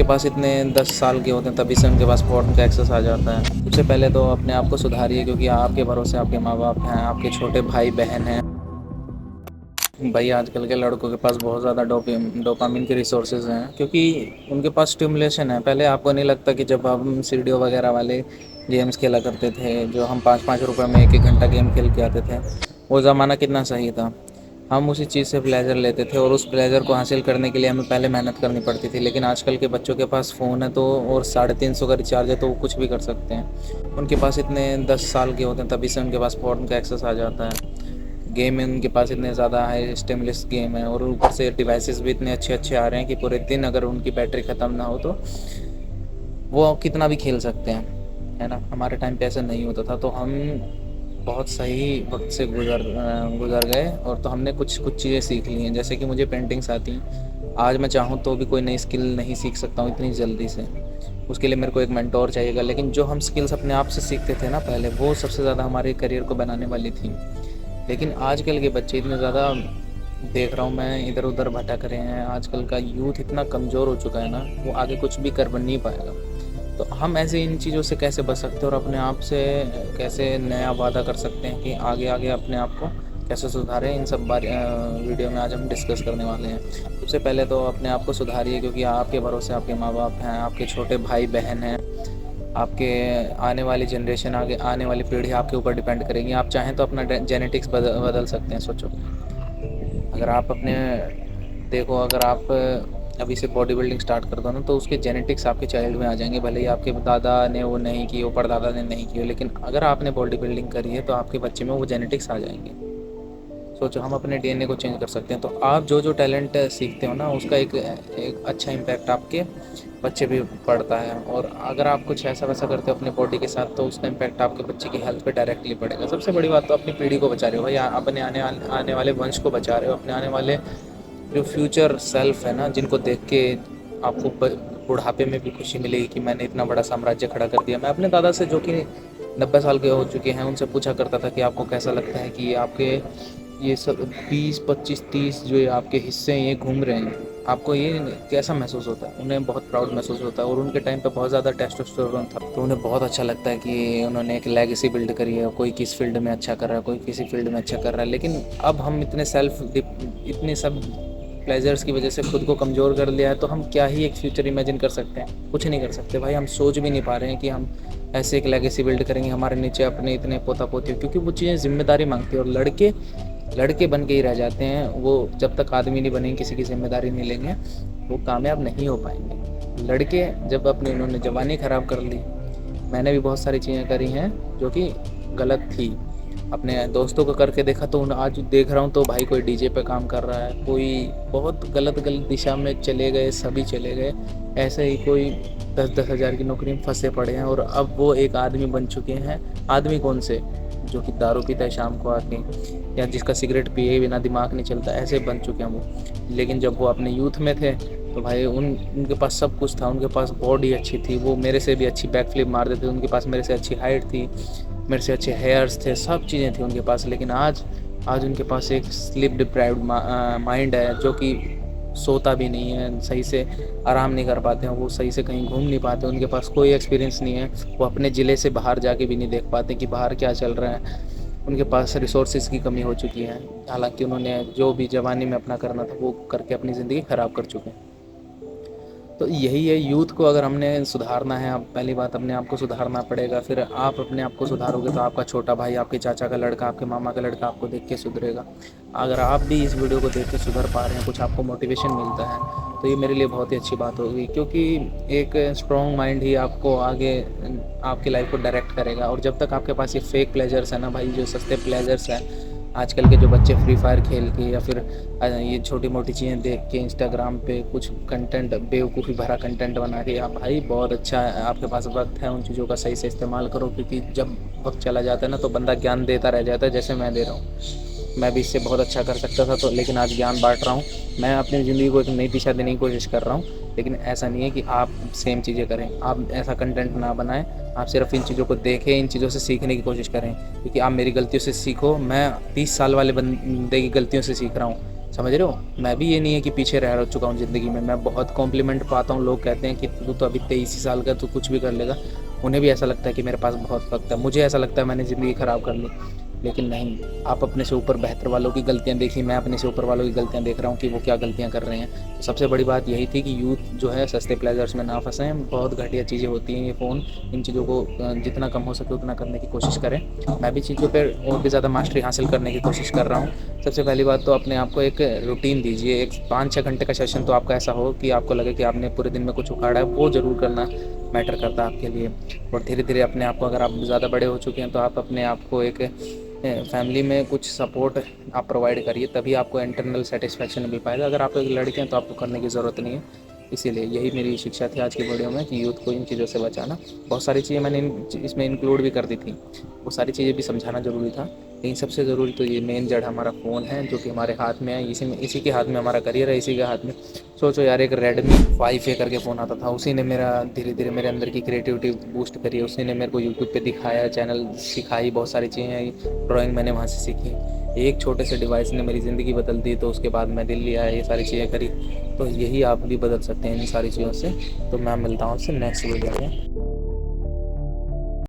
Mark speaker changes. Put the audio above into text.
Speaker 1: उनके पास इतने 10 साल के होते हैं तभी से उनके पास फ़ोन का एक्सेस आ जाता है। सबसे पहले तो अपने आप को सुधारिए, क्योंकि आपके भरोसे आपके माँ बाप हैं, आपके छोटे भाई बहन हैं। भाई आजकल के लड़कों के पास बहुत ज़्यादा डोपामिन के रिसोर्सेज हैं, क्योंकि उनके पास स्टिमुलेशन है। पहले आपको नहीं लगता कि जब हम सीडीओ वगैरह वाले गेम्स खेला करते थे, जो हम 5-5 रुपए में 1-1 घंटा गेम खेल के आते थे, वो ज़माना कितना सही था। हम उसी चीज़ से प्लेजर लेते थे और उस प्लेजर को हासिल करने के लिए हमें पहले मेहनत करनी पड़ती थी। लेकिन आजकल के बच्चों के पास फ़ोन है तो, और 350 का रिचार्ज है, तो वो कुछ भी कर सकते हैं। उनके पास इतने 10 साल के होते हैं तभी से उनके पास फ़ोन का एक्सेस आ जाता है। गेम इनके पास इतने ज़्यादा हाई स्टिमुलस गेम है, और ऊपर से डिवाइसेस भी इतने अच्छे अच्छे आ रहे हैं कि पूरे दिन अगर उनकी बैटरी ख़त्म ना हो तो वो कितना भी खेल सकते हैं, है ना। हमारे टाइम पे ऐसा नहीं होता था, तो हम बहुत सही वक्त से गुज़र गए, और तो हमने कुछ कुछ चीज़ें सीख ली हैं। जैसे कि मुझे पेंटिंग्स आती हैं, आज मैं चाहूँ तो भी कोई नई स्किल नहीं सीख सकता हूँ इतनी जल्दी से। उसके लिए मेरे को एक मेंटोर चाहिएगा। लेकिन जो हम स्किल्स अपने आप से सीखते थे ना पहले, वो सबसे ज़्यादा हमारे करियर को बनाने वाली थी। लेकिन आजकल के बच्चे इतने ज़्यादा, देख रहा हूँ मैं, इधर उधर भटक रहे हैं। आजकल का यूथ इतना कमज़ोर हो चुका है ना, वो आगे कुछ भी कर नहीं पाएगा। तो हम ऐसे इन चीज़ों से कैसे बच सकते हैं, और अपने आप से कैसे नया वादा कर सकते हैं कि आगे आगे अपने आप को कैसे सुधारें, इन सब वीडियो में आज हम डिस्कस करने वाले हैं। सबसे पहले तो अपने आप को सुधारिए, क्योंकि आपके भरोसे आपके माँ बाप हैं, आपके छोटे भाई बहन हैं, आपके आने वाली जनरेशन, आगे आने वाली पीढ़ी आपके ऊपर डिपेंड करेगी। आप चाहें तो अपना जेनेटिक्स बदल सकते हैं। सोचो, अगर आप अपने, देखो, अगर आप अभी से बॉडी बिल्डिंग स्टार्ट कर दो ना, तो उसके जेनेटिक्स आपके चाइल्ड में आ जाएंगे। भले ही आपके दादा ने वो नहीं की हो, परदादा ने नहीं की हो, लेकिन अगर आपने बॉडी बिल्डिंग करी है तो आपके बच्चे में वो जेनेटिक्स आ जाएंगे। सोचो, हम अपने डीएनए को चेंज कर सकते हैं। तो आप जो जो टैलेंट सीखते हो ना, उसका एक अच्छा इम्पैक्ट आपके बच्चे पे पड़ता है। और अगर आप कुछ ऐसा वैसा करते हो अपने बॉडी के साथ, तो उसका इम्पैक्ट आपके बच्चे की हेल्थ पे डायरेक्टली पड़ेगा। सबसे बड़ी बात तो अपनी पीढ़ी को बचा रहे हो भाई, अपने आने वाले वंश को बचा रहे हो, अपने आने वाले जो फ्यूचर सेल्फ है ना, जिनको देख के आपको बुढ़ापे में भी खुशी मिलेगी कि मैंने इतना बड़ा साम्राज्य खड़ा कर दिया। मैं अपने दादा से, जो कि 90 साल के हो चुके हैं, उनसे पूछा करता था कि आपको कैसा लगता है कि आपके ये सब 20-25-30 जो ये आपके हिस्से हैं, ये घूम रहे हैं, आपको ये कैसा महसूस होता है। उन्हें बहुत प्राउड महसूस होता है, और उनके टाइम पे बहुत ज़्यादा टेस्टोस्टेरोन था, तो उन्हें बहुत अच्छा लगता है कि उन्होंने एक लेगेसी बिल्ड करी है। कोई किस फील्ड में अच्छा कर रहा है, कोई किसी फील्ड में अच्छा कर रहा है। लेकिन अब हम इतने सब प्लेजर्स की वजह से खुद को कमज़ोर कर लिया है, तो हम क्या ही एक फ्यूचर इमेजिन कर सकते हैं। कुछ नहीं कर सकते भाई। हम सोच भी नहीं पा रहे हैं कि हम ऐसे एक लेगेसी बिल्ड करेंगे, हमारे नीचे अपने इतने पोता पोती, क्योंकि वो चीज़ें जिम्मेदारी मांगती है, और लड़के लड़के बन के ही रह जाते हैं। वो जब तक आदमी नहीं बनेंगे, किसी की जिम्मेदारी नहीं लेंगे, वो कामयाब नहीं हो पाएंगे। लड़के जब अपनी, उन्होंने जवानी ख़राब कर ली। मैंने भी बहुत सारी चीज़ें करी हैं जो कि गलत थी, अपने दोस्तों को करके देखा, तो आज देख रहा हूँ तो भाई कोई डीजे पे काम कर रहा है, कोई बहुत गलत गलत दिशा में चले गए, सभी चले गए। ऐसे ही कोई 10-10 हज़ार की नौकरी में फंसे पड़े हैं, और अब वो एक आदमी बन चुके हैं। आदमी कौन से, जो कि दारू पीता है शाम को आके, या जिसका सिगरेट पिए बिना दिमाग नहीं चलता, ऐसे बन चुके हैं वो। लेकिन जब वो अपने यूथ में थे तो भाई उनके पास सब कुछ था। उनके पास बॉडी अच्छी थी, वो मेरे से भी अच्छी बैक फ्लिप मार देते थे। उनके पास मेरे से अच्छी हाइट थी, मेरे से अच्छे हेयर्स थे, सब चीज़ें थी उनके पास। लेकिन आज उनके पास एक स्लीप डिप्राइव्ड माइंड है, जो कि सोता भी नहीं है सही से, आराम नहीं कर पाते हैं, वो सही से कहीं घूम नहीं पाते, उनके पास कोई एक्सपीरियंस नहीं है, वो अपने ज़िले से बाहर जाके भी नहीं देख पाते कि बाहर क्या चल रहा है। उनके पास रिसोर्सेज की कमी हो चुकी है, हालांकि उन्होंने जो भी जवानी में अपना करना था वो करके अपनी ज़िंदगी ख़राब कर चुके हैं। तो यही है, यूथ को अगर हमने सुधारना है, अब पहली बात अपने आप को सुधारना पड़ेगा। फिर आप अपने आप को सुधारोगे तो आपका छोटा भाई, आपके चाचा का लड़का, आपके मामा का लड़का आपको देख के सुधरेगा। अगर आप भी इस वीडियो को देख के सुधर पा रहे हैं, कुछ आपको मोटिवेशन मिलता है, तो ये मेरे लिए बहुत ही अच्छी बात होगी। क्योंकि एक स्ट्रॉन्ग माइंड ही आपको आगे आपकी लाइफ को डायरेक्ट करेगा। और जब तक आपके पास ये फेक प्लेजर्स है ना भाई, जो सस्ते प्लेजर्स हैं, आजकल के जो बच्चे फ्री फायर खेल के, या फिर ये छोटी मोटी चीज़ें देख के इंस्टाग्राम पे कुछ कंटेंट, बेवकूफ़ी भरा कंटेंट बना के, आप भाई बहुत अच्छा है, आपके पास वक्त है, उन चीज़ों का सही से इस्तेमाल करो। क्योंकि जब वक्त चला जाता है ना, तो बंदा ज्ञान देता रह जाता है, जैसे मैं दे रहा हूँ। मैं भी इससे बहुत अच्छा कर सकता था, तो लेकिन आज ज्ञान बांट रहा हूँ। मैं अपनी ज़िंदगी को एक नई दिशा देने की कोशिश कर रहा हूँ। लेकिन ऐसा नहीं है कि आप सेम चीज़ें करें, आप ऐसा कंटेंट ना बनाएं। आप सिर्फ इन चीज़ों को देखें, इन चीज़ों से सीखने की कोशिश करें, क्योंकि आप मेरी गलतियों से सीखो, मैं 30 साल वाले बंदे की गलतियों से सीख रहा हूँ। समझ रहे हो। मैं भी ये नहीं है कि पीछे रह चुका हूँ ज़िंदगी में, मैं बहुत कॉम्प्लीमेंट पाता हूँ। लोग कहते हैं कि तू तो अभी 23 ही साल का, तू कुछ भी कर लेगा। उन्हें भी ऐसा लगता है कि मेरे पास बहुत वक्त है, मुझे ऐसा लगता है मैंने ज़िंदगी ख़राब कर ली। लेकिन नहीं, आप अपने से ऊपर बेहतर वालों की गलतियाँ देखिए, मैं अपने से ऊपर वालों की गलतियाँ देख रहा हूँ कि वो क्या गलतियाँ कर रहे हैं। तो सबसे बड़ी बात यही थी कि यूथ जो है सस्ते प्लेजर्स में ना फंसें, बहुत घटिया चीज़ें होती हैं ये फ़ोन। इन चीज़ों को जितना कम हो सके उतना करने की कोशिश करें। मैं भी चीज़ों पर और भी ज़्यादा मास्टरी हासिल करने की कोशिश कर रहा हूँ। सबसे पहली बात तो अपने आप को एक रूटीन दीजिए, एक 5-6 घंटे का सेशन तो आपका ऐसा हो कि आपको लगे कि आपने पूरे दिन में कुछ उखाड़ा है, वो ज़रूर करना मैटर करता है आपके लिए। और धीरे धीरे अपने आप को, अगर आप ज़्यादा बड़े हो चुके हैं तो आप अपने आप को एक फैमिली में कुछ सपोर्ट आप प्रोवाइड करिए, तभी आपको इंटरनल सेटिस्फेक्शन मिल पाएगा। अगर आप एक लड़के हैं तो आपको करने की ज़रूरत नहीं है। इसीलिए यही मेरी शिक्षा थी आज की वीडियो में कि यूथ को इन चीज़ों से बचाना। बहुत सारी चीज़ें मैंने इसमें इंक्लूड भी कर दी थी, वो सारी चीज़ें भी समझाना ज़रूरी था। लेकिन सबसे ज़रूरी तो ये मेन जड़ हमारा फ़ोन है, जो कि हमारे हाथ में है। इसी के हाथ में हमारा करियर है, इसी के हाथ में। सोचो यार, एक रेडमी 5A करके फ़ोन आता था, उसी ने मेरा धीरे धीरे मेरे अंदर की क्रिएटिविटी बूस्ट करी है। उसी ने मेरे को यूट्यूब पे दिखाया, चैनल सिखाई, बहुत सारी चीज़ें, ड्राइंग मैंने वहाँ से सीखी। एक छोटे से डिवाइस ने मेरी ज़िंदगी बदल दी। तो उसके बाद मैं दिल्ली आया, ये सारी चीज़ें करी। तो यही आप भी बदल सकते हैं इन सारी चीज़ों से। तो मैं मिलता हूँ उससे नेक्स्ट वीडियो में।